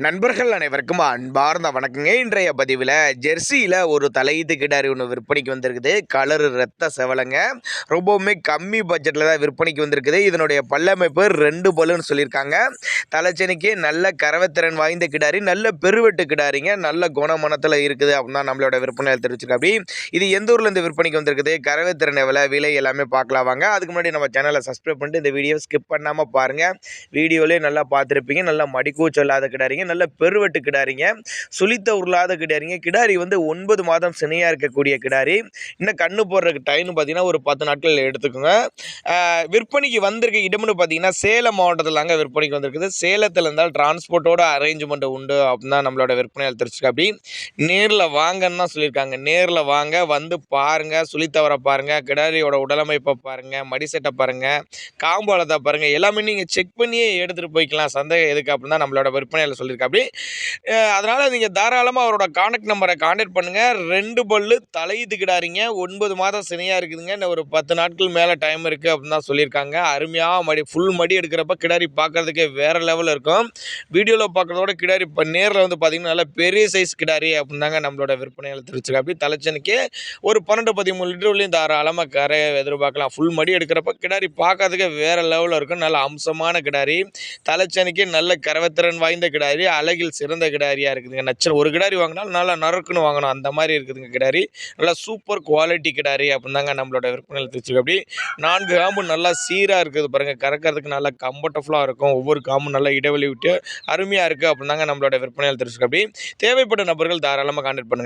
நண்பர்கள் அனைவருக்கும் அன்பார்ந்த வணக்கங்க. இன்றைய பதிவில் ஜெர்சியில் ஒரு தலையீத்து கிடாரி ஒன்று விற்பனைக்கு வந்திருக்குது. கலரு ரத்த செவலைங்க. ரொம்பவுமே கம்மி பட்ஜெட்டில் தான் விற்பனைக்கு வந்திருக்குது. இதனுடைய பல்லமைப்பு 2 பல்லுன்னு சொல்லியிருக்காங்க. தலைச்சனிக்கு நல்ல கரவத்திறன் வாய்ந்த கிடாரி, நல்ல பெருவெட்டு கிடாரிங்க, நல்ல குணமனத்தில் இருக்குது அப்படின்னு தான் நம்மளோட விற்பனையில் தெரிவிச்சிருக்கா. அப்படி இது எந்த ஊர்லேருந்து விற்பனைக்கு வந்திருக்குது, கரவத்திறன் எவ்வளோ, விலை எல்லாமே பார்க்கலாம் வாங்க. அதுக்கு முன்னாடி நம்ம சேனலை சப்ஸ்கிரைப் பண்ணிட்டு இந்த வீடியோ ஸ்கிப் பண்ணாமல் பாருங்கள். வீடியோலேயே நல்லா பார்த்துருப்பீங்க. நல்லா மடிக்கூச்சு இல்லாத கிடாரிங்க, நல்ல பெருவெட்டு கிடாரிங்க, சுழித்த உருளாத கிடாரிங்க. கிடாரி வந்து 9 மாதம் சினையாக இருக்கக்கூடிய கிடாரி. இன்னும் கண்ணு போடுறதுக்கு டைம் பார்த்தீங்கன்னா ஒரு 10 நாட்கள் எடுத்துக்கோங்க. விற்பனைக்கு வந்திருக்க இடம்னு பார்த்தீங்கன்னா சேலம் மாவட்டத்தில் தாங்க விற்பனைக்கு வந்திருக்குது. சேலத்தில் இருந்தால் டிரான்ஸ்போர்ட்டோட அரேஞ்ச்மெண்ட் உண்டு அப்படின்னு தான் நம்மளோட விற்பனையால் தெரிஞ்சுக்க. அப்படி நேரில் வாங்கன்னு தான் சொல்லியிருக்காங்க. நேரில் வாங்க, வந்து பாருங்கள், சுழித்தவரை பாருங்கள், கிடாரியோட உடலமைப்பை பாருங்கள், மடிசெட்டை பாருங்கள், காம்பாலத்தை பாருங்கள், எல்லாமே நீங்கள் செக் பண்ணியே எடுத்துகிட்டு போய்க்கலாம். சந்தேகம் எதுக்கு அப்படின்னு தான் நம்மளோட விற்பனையில் சொல்லியிருக்கா. அப்படி அதனால் நீங்கள் தாராளமாக அவரோட கான்டாக்ட் நம்பரை கான்டாக்ட் பண்ணுங்கள். 2 பல்லு தலையீத்து கிடாரிங்க, 9 மாதம் சினையாக இருக்குதுங்க. இன்னும் ஒரு 10 நாட்கள் மேலே டைம் இருக்குது அப்படின்னு தான் சொல்லியிருக்காங்க. அருமையாக மடி ஃபுல் மடி எடுக்கிறப்ப கிடாரி பார்க்குறதுக்கே வேறு லெவலில் இருக்கும். வீடியோவில் பார்க்குறதோட கிடாரி இப்போ நேரில் வந்து பார்த்திங்கன்னா நல்லா பெரிய சைஸ் கிடாரி அப்படின்னு தாங்க நம்மளோட விற்பனையில் தெரிவிச்சிருக்கா. அப்படி தலைச்சனுக்கே ஒரு 12-13 லிட்டர்லையும் தாராளமாக கரையை எதிர்பார்க்கலாம். ஃபுல் மடி எடுக்கிறப்ப கிடாரி பார்க்கறதுக்கே வேறு லெவலில் இருக்கும். நல்ல அம்சமான கிடாரி, தலைச்சனுக்கே நல்ல கரவத்திறன் வாய்ந்த கிடாரி, அழகில் சிறந்த கிடாரியாக இருக்குதுங்க. ஒரு கிடாரி வாங்கினாலும் நல்லா நறுக்குன்னு வாங்கணும், அந்த மாதிரி இருக்குதுங்க கிடாரி. நல்லா சூப்பர் குவாலிட்டி கிடாரி அப்படின்னு தாங்க நம்மளோட விற்பனையில் தெரிஞ்சுக்க. அப்படி 4 காம்பு நல்லா சீராக இருக்குது பாருங்கள். கறக்கிறதுக்கு நல்லா கம்ஃபர்டபுளாக இருக்கும். ஒவ்வொரு காம்பும் நல்லா இடைவெளி விட்டு அருமையாக இருக்குது அப்படின்னு தாங்க நம்மளோட விற்பனையில் தெரிஞ்சுக்க. அப்படி தேவைப்பட்ட நபர்கள் தாராளமாக கான்டாக்ட் பண்ணுங்கள்.